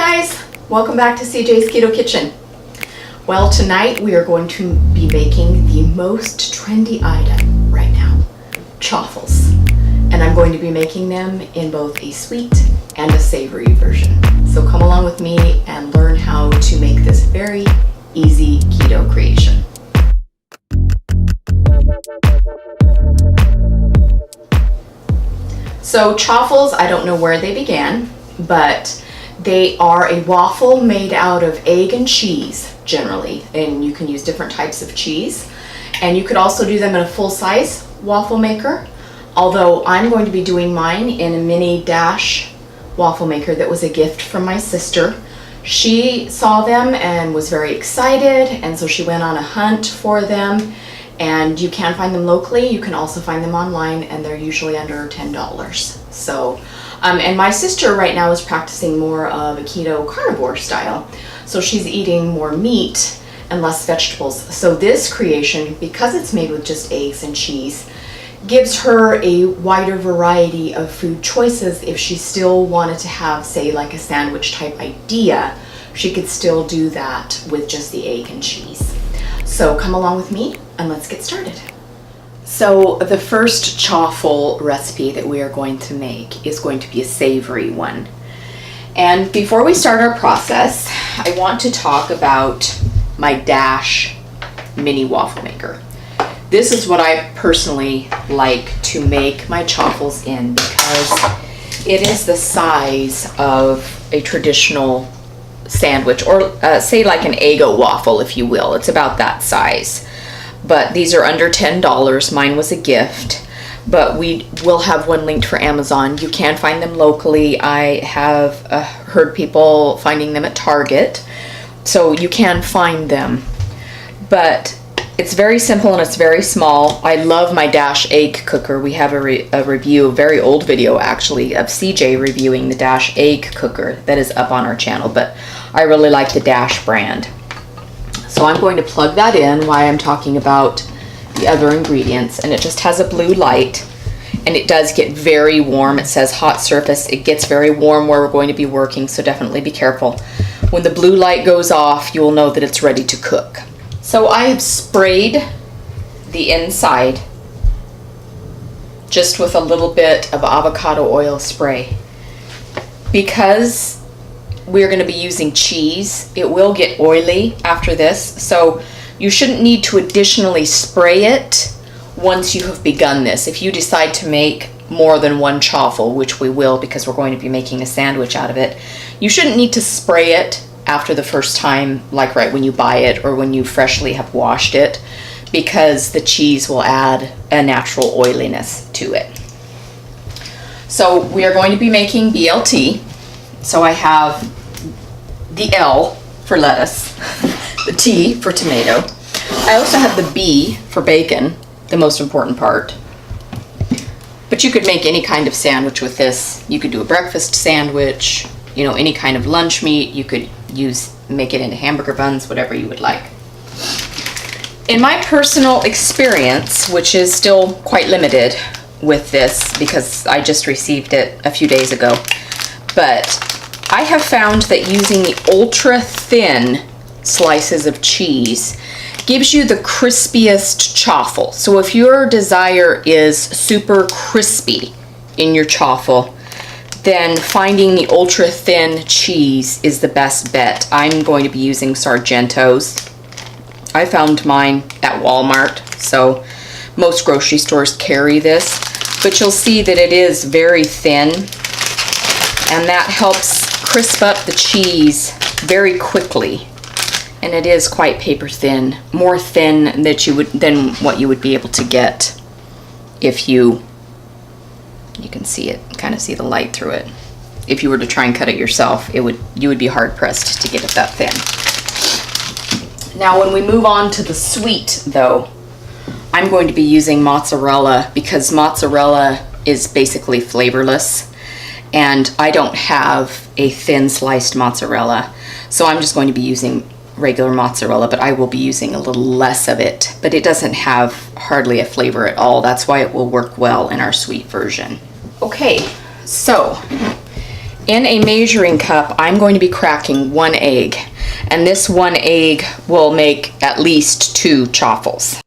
guys, welcome back to CJ's Keto Kitchen. Well, tonight we are going to be making the most trendy item right now, chaffles. And I'm going to be making them in both a sweet and a savory version. So come along with me and learn how to make this very easy keto creation. So chaffles, I don't know where they began, but they are a waffle made out of egg and cheese generally, and you can use different types of cheese. And you could also do them in a full-size waffle maker, although I'm going to be doing mine in a mini dash waffle maker that was a gift from my sister. She saw them and was very excited, and so she went on a hunt for them. And you can find them locally. You can also find them online, and they're usually under $10. So, and my sister right now is practicing more of a keto carnivore style. So she's eating more meat and less vegetables. So this creation, because it's made with just eggs and cheese, gives her a wider variety of food choices. If she still wanted to have, say, like a sandwich type idea, she could still do that with just the egg and cheese. So come along with me and let's get started. So the first chaffle recipe that we are going to make is going to be a savory one. And before we start our process, I want to talk about my Dash mini waffle maker. This is what I personally like to make my chaffles in because it is the size of a traditional sandwich, or say like an Eggo waffle, if you will. It's about that size. But these are under $10. Mine was a gift, but we will have one linked for Amazon. You can find them locally. I have heard people finding them at Target, so you can find them. But it's very simple and it's very small. I love my Dash egg cooker. We have a review, a very old video actually, of CJ reviewing the Dash egg cooker that is up on our channel, but I really like the Dash brand. So I'm going to plug that in while I'm talking about the other ingredients, and it just has a blue light, and it does get very warm. It says hot surface. It gets very warm where we're going to be working, so definitely be careful. When the blue light goes off, you will know that it's ready to cook. So I have sprayed the inside just with a little bit of avocado oil spray. Because we're going to be using cheese, it will get oily after this, so you shouldn't need to additionally spray it once you have begun this. If you decide to make more than one chaffle, which we will because we're going to be making a sandwich out of it, you shouldn't need to spray it after the first time, like right when you buy it or when you freshly have washed it, because the cheese will add a natural oiliness to it. So we are going to be making BLT. So I have the L for lettuce, the T for tomato. I also have the B for bacon, the most important part. But you could make any kind of sandwich with this. You could do a breakfast sandwich, you know, any kind of lunch meat. You could make it into hamburger buns, whatever you would like. In my personal experience, which is still quite limited with this because I just received it a few days ago, but I have found that using the ultra thin slices of cheese gives you the crispiest chaffle. So if your desire is super crispy in your chaffle, then finding the ultra thin cheese is the best bet. I'm going to be using Sargento's. I found mine at Walmart, so most grocery stores carry this, but you'll see that it is very thin, and that helps crisp up the cheese very quickly. And it is quite paper thin, more thin than what you would be able to get if you can see it, kind of see the light through it. If you were to try and cut it yourself, you would be hard pressed to get it that thin. Now when we move on to the sweet though, I'm going to be using mozzarella because mozzarella is basically flavorless, and I don't have a thin sliced mozzarella, so I'm just going to be using regular mozzarella, but I will be using a little less of it, but it doesn't have hardly a flavor at all. That's why it will work well in our sweet version. Okay, so In a measuring cup, I'm going to be cracking 1 egg, and this 1 egg will make at least 2 chaffles.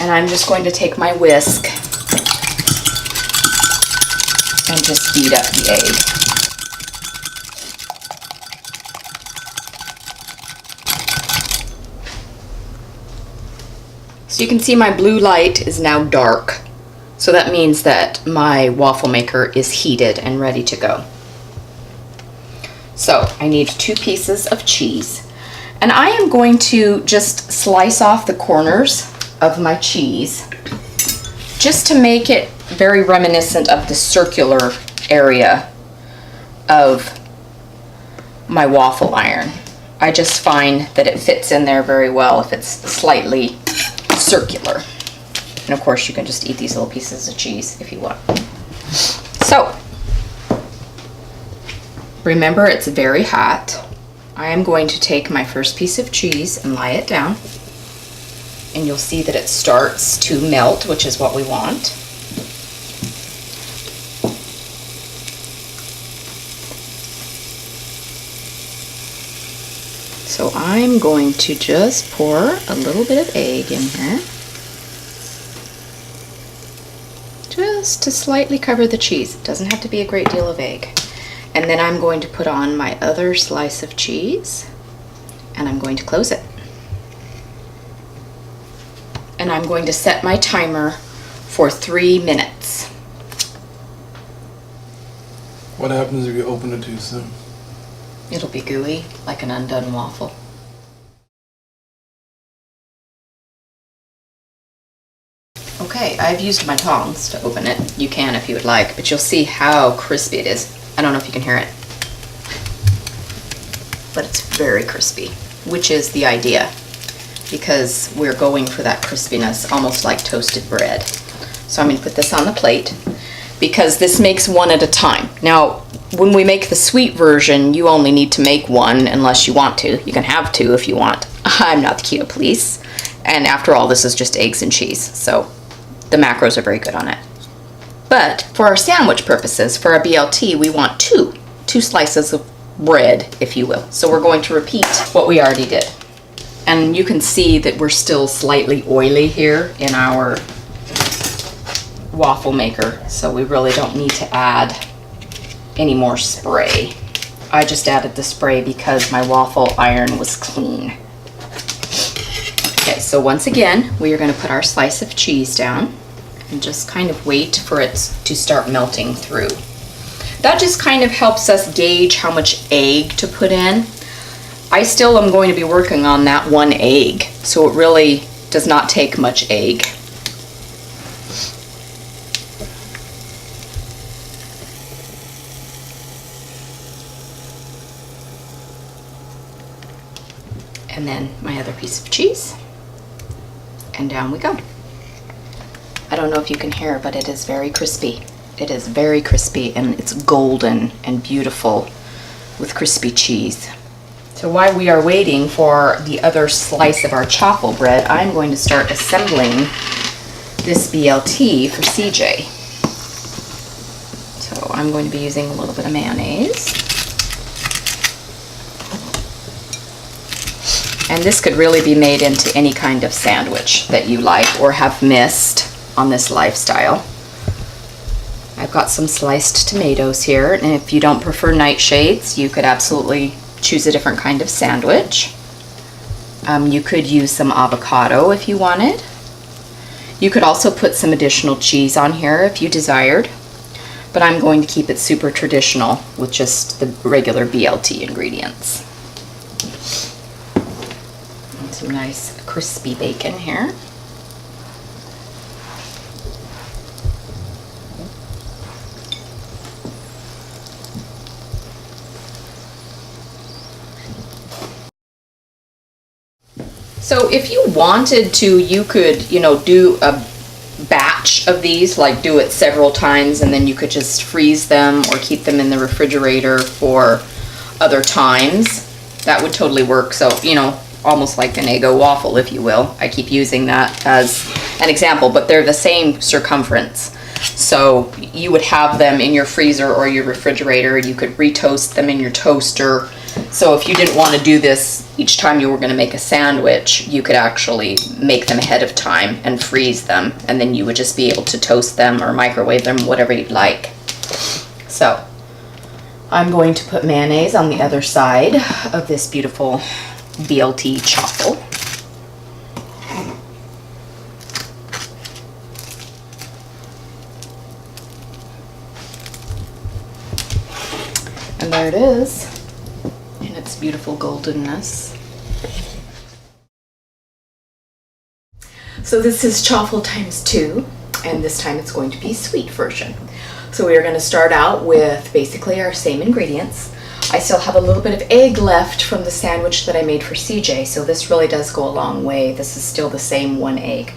And I'm just going to take my whisk and just beat up the egg. So you can see my blue light is now dark. So that means that my waffle maker is heated and ready to go. So I need 2 pieces of cheese. And I am going to just slice off the corners of my cheese just to make it very reminiscent of the circular area of my waffle iron. I just find that it fits in there very well if it's slightly circular. And of course you can just eat these little pieces of cheese if you want. So remember, it's very hot. I am going to take my first piece of cheese and lie it down, and you'll see that it starts to melt, which is what we want. So I'm going to just pour a little bit of egg in here, just to slightly cover the cheese. It doesn't have to be a great deal of egg. And then I'm going to put on my other slice of cheese, and I'm going to close it. And I'm going to set my timer for 3 minutes. What happens if you open it too soon? It'll be gooey, like an undone waffle. Okay, I've used my tongs to open it. You can if you would like, but you'll see how crispy it is. I don't know if you can hear it, but it's very crispy, which is the idea, because we're going for that crispiness, almost like toasted bread. So I'm going to put this on the plate, because this makes 1 at a time. Now, when we make the sweet version, you only need to make 1 unless you want to. You can have 2 if you want. I'm not the keto police. And after all, this is just eggs and cheese, so the macros are very good on it. But for our sandwich purposes, for our BLT, we want 2 slices of bread, if you will. So we're going to repeat what we already did. And you can see that we're still slightly oily here in our waffle maker, so we really don't need to add any more spray. I just added the spray because my waffle iron was clean. Okay, so once again, we are going to put our slice of cheese down and just kind of wait for it to start melting through. That just kind of helps us gauge how much egg to put in. I still am going to be working on that 1 egg, so it really does not take much egg. And then my other piece of cheese, and down we go. I don't know if you can hear, but it is very crispy. It is very crispy, and it's golden and beautiful with crispy cheese. So while we are waiting for the other slice of our chaffle bread, I'm going to start assembling this BLT for CJ. So I'm going to be using a little bit of mayonnaise. And this could really be made into any kind of sandwich that you like or have missed on this lifestyle. I've got some sliced tomatoes here, and if you don't prefer nightshades, you could absolutely choose a different kind of sandwich. You could use some avocado if you wanted. You could also put some additional cheese on here if you desired, but I'm going to keep it super traditional with just the regular BLT ingredients. And some nice crispy bacon here. So if you wanted to, you could, do a batch of these, like do it several times, and then you could just freeze them or keep them in the refrigerator for other times. That would totally work. So, almost like an Eggo waffle, if you will. I keep using that as an example, but they're the same circumference. So you would have them in your freezer or your refrigerator. You could retoast them in your toaster. So if you didn't want to do this each time you were going to make a sandwich, you could actually make them ahead of time and freeze them, and then you would just be able to toast them or microwave them, whatever you'd like. So I'm going to put mayonnaise on the other side of this beautiful BLT chaffle. And there it is in its beautiful goldenness. So this is chaffle times 2, and this time it's going to be sweet version. So we are going to start out with basically our same ingredients. I still have a little bit of egg left from the sandwich that I made for CJ, so this really does go a long way. This is still the same 1 egg.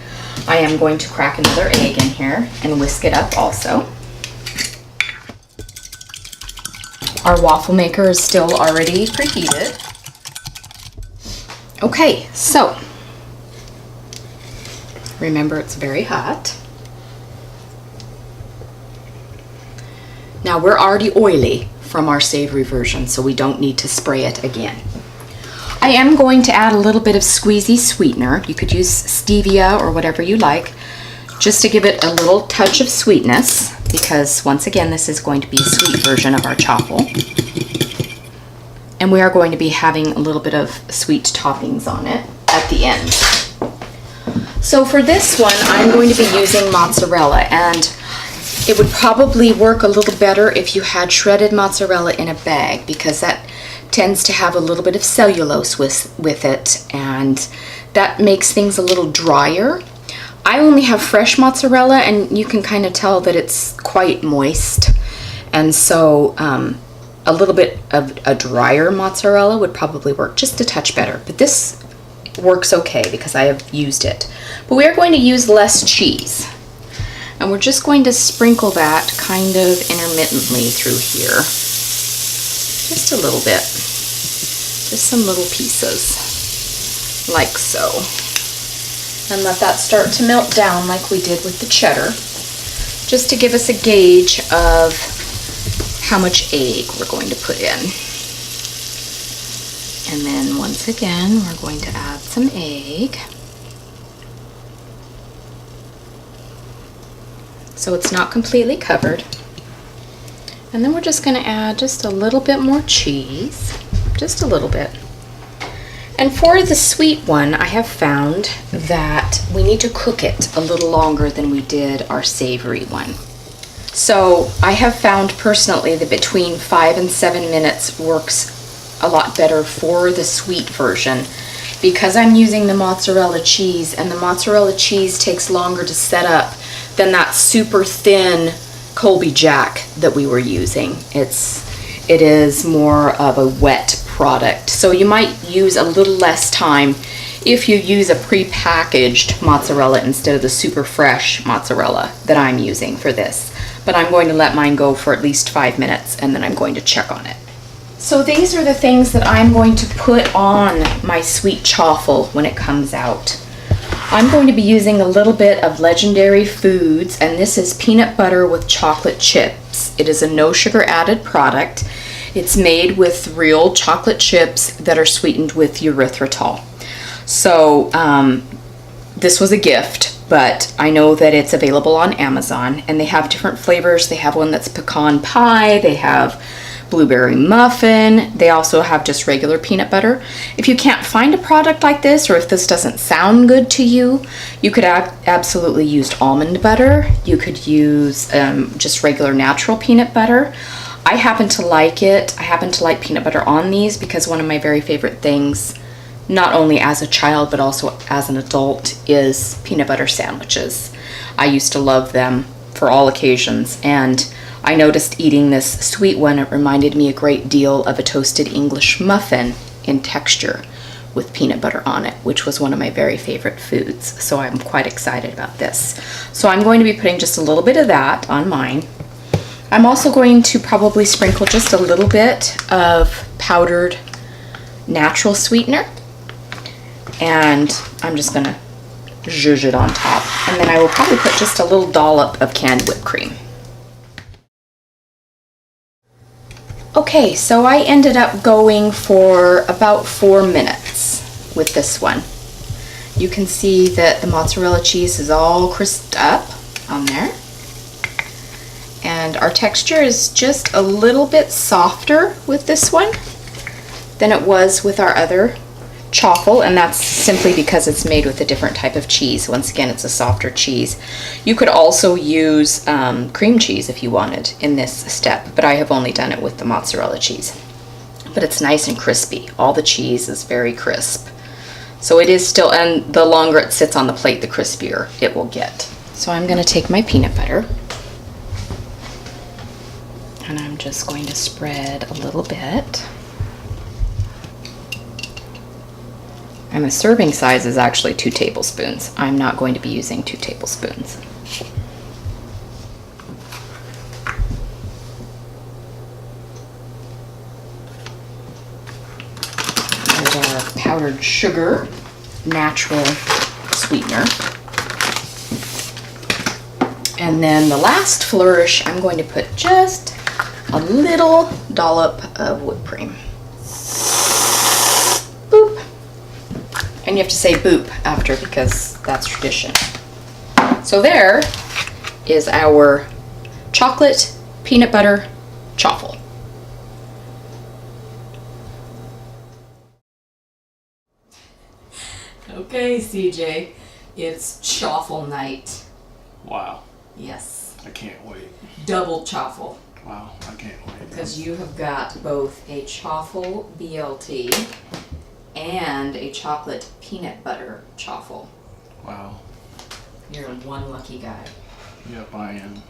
I am going to crack another egg in here and whisk it up also. Our waffle maker is still already preheated. Okay, so remember it's very hot. Now we're already oily from our savory version, so we don't need to spray it again. I am going to add a little bit of squeezy sweetener. You could use stevia or whatever you like, just to give it a little touch of sweetness, because once again this is going to be a sweet version of our chaffle. And we are going to be having a little bit of sweet toppings on it at the end. So for this one I'm going to be using mozzarella, and it would probably work a little better if you had shredded mozzarella in a bag, because that tends to have a little bit of cellulose with it, and that makes things a little drier. I only have fresh mozzarella, and you can kind of tell that it's quite moist, and so a little bit of a drier mozzarella would probably work just a touch better, but this works okay because I have used it. But we are going to use less cheese, and we're just going to sprinkle that kind of intermittently through here, just a little bit, just some little pieces like so. And let that start to melt down like we did with the cheddar, just to give us a gauge of how much egg we're going to put in. And then once again, we're going to add some egg. So it's not completely covered. And then we're just going to add just a little bit more cheese, just a little bit. And for the sweet one, I have found that we need to cook it a little longer than we did our savory one. So I have found personally that between 5 and 7 minutes works a lot better for the sweet version, because I'm using the mozzarella cheese, and the mozzarella cheese takes longer to set up than that super thin Colby Jack that we were using. It is more of a wet product, so you might use a little less time if you use a pre-packaged mozzarella instead of the super fresh mozzarella that I'm using for this. But I'm going to let mine go for at least 5 minutes, and then I'm going to check on it. So these are the things that I'm going to put on my sweet chaffle when it comes out. I'm going to be using a little bit of Legendary Foods, and this is peanut butter with chocolate chips. It is a no sugar added product. It's made with real chocolate chips that are sweetened with erythritol. So this was a gift, but I know that it's available on Amazon, and they have different flavors. They have one that's pecan pie, they have blueberry muffin, they also have just regular peanut butter. If you can't find a product like this, or if this doesn't sound good to you, you could absolutely use almond butter. You could use just regular natural peanut butter. I happen to like it. I happen to like peanut butter on these because one of my very favorite things, not only as a child but also as an adult, is peanut butter sandwiches. I used to love them for all occasions, and I noticed eating this sweet one, it reminded me a great deal of a toasted English muffin in texture with peanut butter on it, which was one of my very favorite foods. So I'm quite excited about this. So I'm going to be putting just a little bit of that on mine. I'm also going to probably sprinkle just a little bit of powdered natural sweetener. And I'm just gonna zhuzh it on top. And then I will probably put just a little dollop of canned whipped cream. Okay, so I ended up going for about 4 minutes with this one. You can see that the mozzarella cheese is all crisped up on there. And our texture is just a little bit softer with this one than it was with our other chaffle, and that's simply because it's made with a different type of cheese. Once again, it's a softer cheese. You could also use cream cheese if you wanted in this step, but I have only done it with the mozzarella cheese. But it's nice and crispy. All the cheese is very crisp. So it is still, and the longer it sits on the plate, the crispier it will get. So I'm going to take my peanut butter, and I'm just going to spread a little bit. And the serving size is actually 2 tablespoons. I'm not going to be using 2 tablespoons. There's our powdered sugar, natural sweetener. And then the last flourish, I'm going to put just a little dollop of whipped cream. Boop. And you have to say boop after because that's tradition. So there is our chocolate peanut butter chaffle. Okay, CJ, it's chaffle night. Wow. Yes. I can't wait. Double chaffle. Wow, I can't wait. Because you have got both a chaffle BLT and a chocolate peanut butter chaffle. Wow. You're one lucky guy. Yep, I am.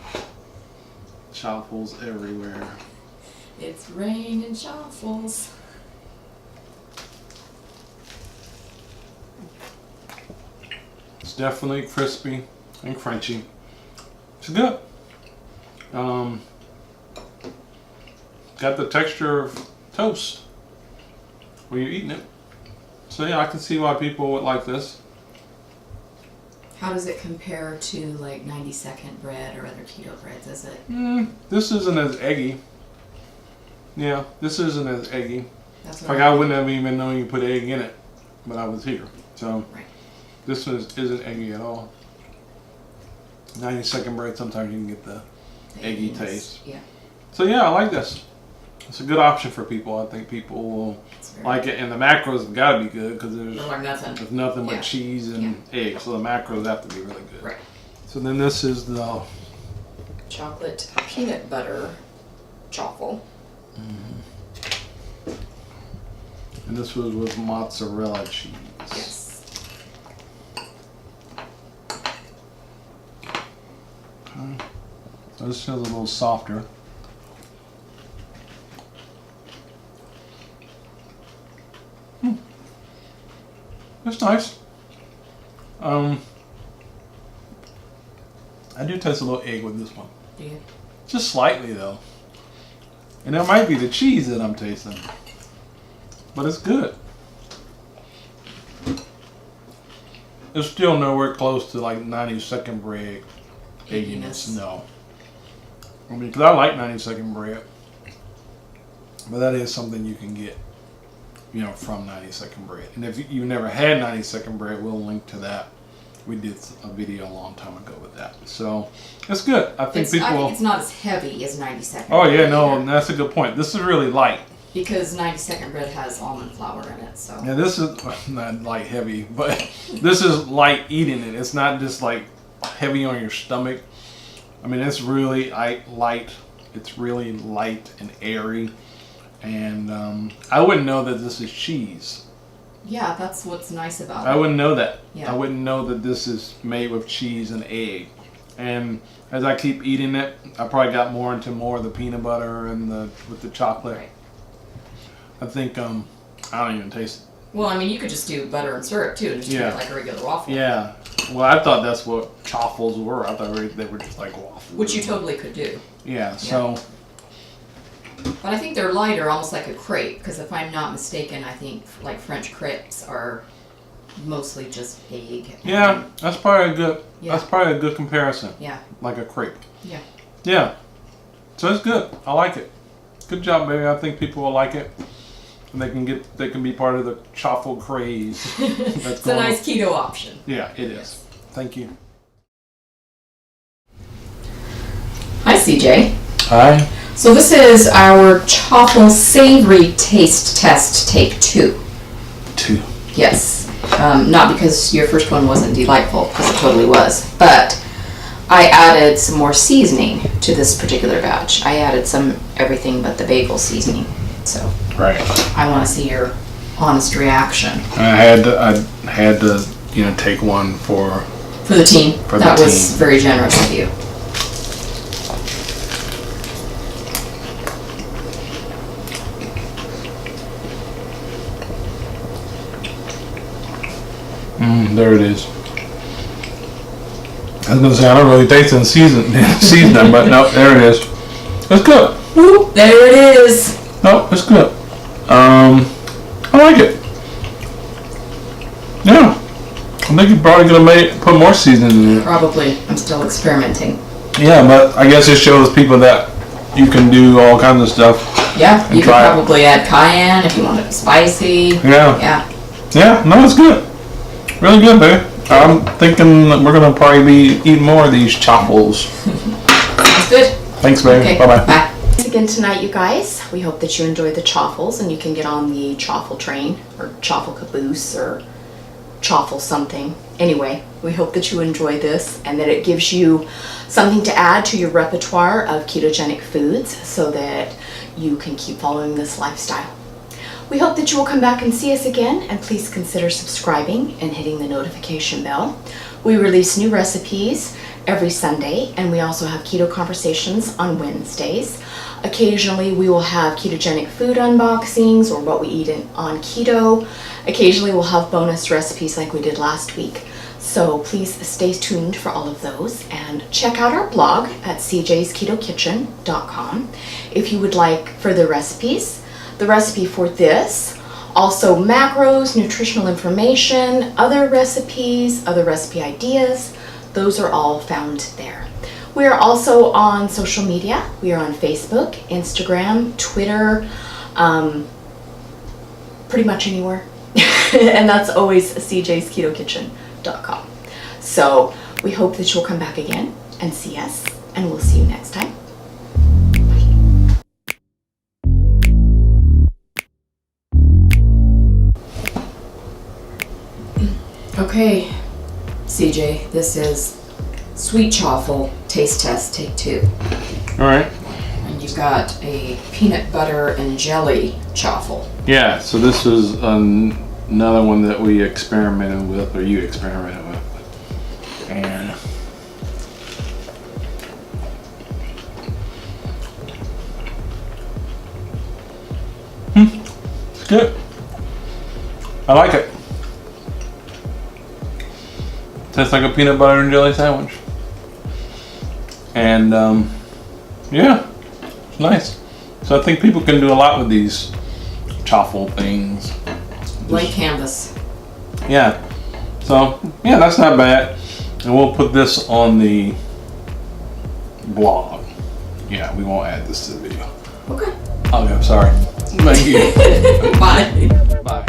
Chaffles everywhere. It's raining chaffles. It's definitely crispy and crunchy. It's good. Got the texture of toast when you're eating it. So yeah, I can see why people would like this. How does it compare to like 90-second bread or other keto breads? Is it? This isn't as eggy. Yeah, this isn't as eggy. That's Like I wouldn't have even known you put egg in it, but I was here. So right. This one isn't eggy at all. 90-second bread, sometimes you can get the eggy taste. Yeah. So yeah, I like this. It's a good option for people. I think people will like it, and the macros have got to be good because there's nothing but cheese and eggs, so the macros have to be really good. Right. So then this is the chocolate peanut butter chaffle. And this was with mozzarella cheese. Yes. Okay. So this feels a little softer. It's nice. I do taste a little egg with this one. Yeah. Just slightly though. And that might be the cheese that I'm tasting. But it's good. It's still nowhere close to like 90-second bread egginess. No. I mean, because I like 90-second bread. But that is something you can get, you know, from 90-second bread. And if you've never had 90-second bread, we'll link to that. We did a video a long time ago with that. So it's good. I think it's not as heavy as 90-second Oh bread yeah, no, either. and that's a good point. This is really light. Because 90-second bread has almond flour in it, so. Yeah, this is not light heavy, but this is light eating it. It's not just like heavy on your stomach. I mean, it's really light. It's really light and airy. And I wouldn't know that this is cheese. Yeah, that's what's nice about it. I wouldn't know that. Yeah. I wouldn't know that this is made with cheese and egg. And as I keep eating it, I probably got more into more of the peanut butter and with the chocolate. Right. I think I don't even taste it. Well, I mean, you could just do butter and syrup too, and just treat it like a regular waffle. Yeah. Well, I thought that's what chaffles were. I thought they were just like waffles. Which you totally could do. Yeah. So. But I think they're lighter, almost like a crepe, because if I'm not mistaken, I think like French crepes are mostly just egg. Yeah, that's probably a good. Yeah. That's probably a good comparison. Yeah. Like a crepe. Yeah. Yeah. So it's good. I like it. Good job, baby. I think people will like it, and they can be part of the chaffle craze. It's a nice keto option. Yeah, it is. Thank you. Hi, CJ. Hi. So this is our chaffle savory taste test, take 2. 2. Yes. Not because your first one wasn't delightful, because it totally was, but I added some more seasoning to this particular batch. I added some everything but the bagel seasoning. So Right. I want to see your honest reaction. I had to take one for For the team. For the that was team. very generous of you. There it is. I was gonna say I don't really taste it in seasoning, but no, there it is. It's good. Whoop, there it is. No, it's good. I like it. Yeah. I think you're probably gonna put more seasoning in it. Probably. I'm still experimenting. Yeah, but I guess it shows people that you can do all kinds of stuff. Yeah, you could try it. probably add cayenne if you want it spicy. Yeah. Yeah. Yeah, no, it's good. Really good, baby. I'm thinking that we're gonna probably be eating more of these chaffles. Sounds good. Thanks, baby. Okay. Bye-bye. Bye. Thanks again tonight, you guys. We hope that you enjoyed the chaffles and you can get on the chaffle train or chaffle caboose or chaffle something. Anyway, we hope that you enjoy this and that it gives you something to add to your repertoire of ketogenic foods so that you can keep following this lifestyle. We hope that you will come back and see us again, and please consider subscribing and hitting the notification bell. We release new recipes every Sunday, and we also have keto conversations on Wednesdays. Occasionally we will have ketogenic food unboxings or what we eat on keto. Occasionally we'll have bonus recipes like we did last week. So please stay tuned for all of those and check out our blog at cjsketokitchen.com if you would like further recipes. The recipe for this, also macros, nutritional information, other recipes, other recipe ideas, those are all found there. We are also on social media. We are on Facebook, Instagram, Twitter, pretty much anywhere. And that's always cjsketokitchen.com. So we hope that you'll come back again and see us, and we'll see you next time. Okay, CJ, this is sweet chaffle taste test, take 2. All right. And you've got a peanut butter and jelly chaffle. Yeah. So this is another one that we experimented with, or you experimented with, and it's good. I like it. Tastes like a peanut butter and jelly sandwich. And yeah, it's nice. So I think people can do a lot with these chaffle things. Blank canvas. Yeah. So yeah, that's not bad. And we'll put this on the blog. Yeah, we won't add this to the video. Okay. Okay, I'm sorry. Thank you. Bye. Bye.